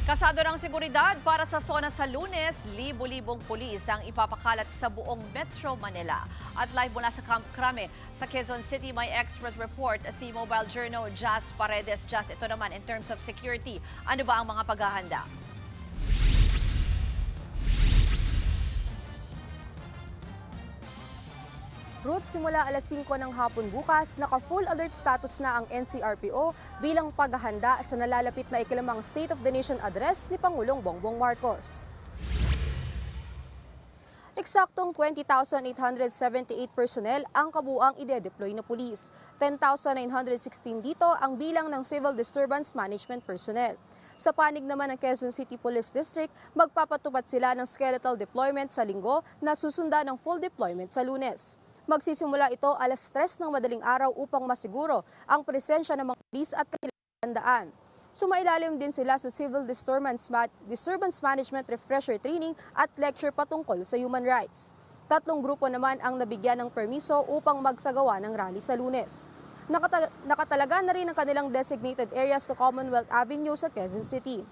Kasado ng seguridad para sa SONA sa Lunes, libo-libong pulis ang ipapakalat sa buong Metro Manila. At live mula sa Camp Crame sa Quezon City, may express report si Mobile Journal Jazz Paredes. Jazz, ito naman in terms of security, ano ba ang mga paghahanda? Ruth, simula alas 5 ng hapon bukas, naka-full alert status na ang NCRPO bilang paghahanda sa nalalapit na ikalimang State of the Nation address ni Pangulong Bongbong Marcos. Eksaktong 20,878 personnel ang kabuuang ide-deploy na pulis. 10,916 dito ang bilang ng Civil Disturbance Management personnel. Sa panig naman ng Quezon City Police District, magpapatupad sila ng skeletal deployment sa linggo na susunda ng full deployment sa Lunes. Magsisimula ito alas 3 ng madaling araw upang masiguro ang presensya ng mga pulis at kanilang handaan. Sumailalim din sila sa Civil Disturbance Management Refresher Training at lecture patungkol sa human rights. 3 grupo naman ang nabigyan ng permiso upang magsagawa ng rally sa Lunes. Nakatalaga na rin ang kanilang designated areas sa Commonwealth Avenue sa Quezon City.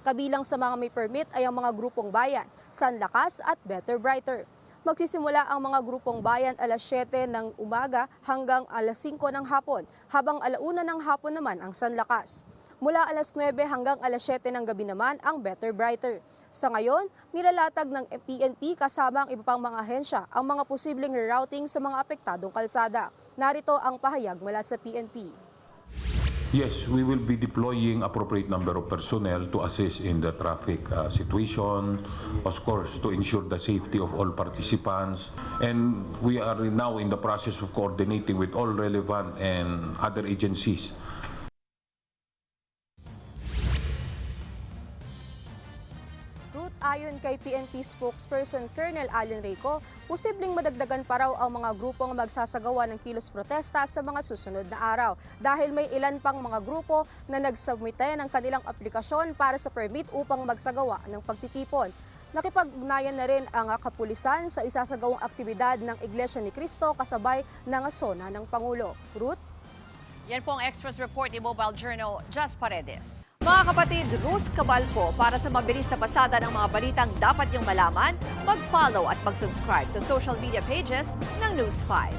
Kabilang sa mga may permit ay ang mga grupong bayan, San Lakas at Better Brighter. Magsisimula ang mga grupong bayan alas 7 ng umaga hanggang alas 5 ng hapon, habang alauna ng hapon naman ang San Lakas. Mula alas 9 hanggang alas 7 ng gabi naman ang Better Brighter. Sa ngayon, nilalatag ng PNP kasama ang iba pang mga ahensya ang mga posibleng rerouting sa mga apektadong kalsada. Narito ang pahayag mula sa PNP. Yes, we will be deploying appropriate number of personnel to assist in the traffic situation, of course, to ensure the safety of all participants. And we are now in the process of coordinating with all relevant and other agencies. Ayon kay PNP spokesperson Colonel Allen Reyco, posibleng madagdagan pa raw ang mga grupong magsasagawa ng kilos protesta sa mga susunod na araw dahil may ilan pang mga grupo na nagsubmite ng kanilang aplikasyon para sa permit upang magsagawa ng pagtitipon. Nakipag-ugnayan na rin ang kapulisan sa isasagawang aktibidad ng Iglesia ni Cristo kasabay ng SONA ng Pangulo. Ruth? Yan po ang express report ni Mobile Journal Jazz Paredes. Mga kapatid, Ruth Cabalpo, para sa mabilis na pasada ng mga balitang dapat niyong malaman, mag-follow at mag-subscribe sa social media pages ng News 5.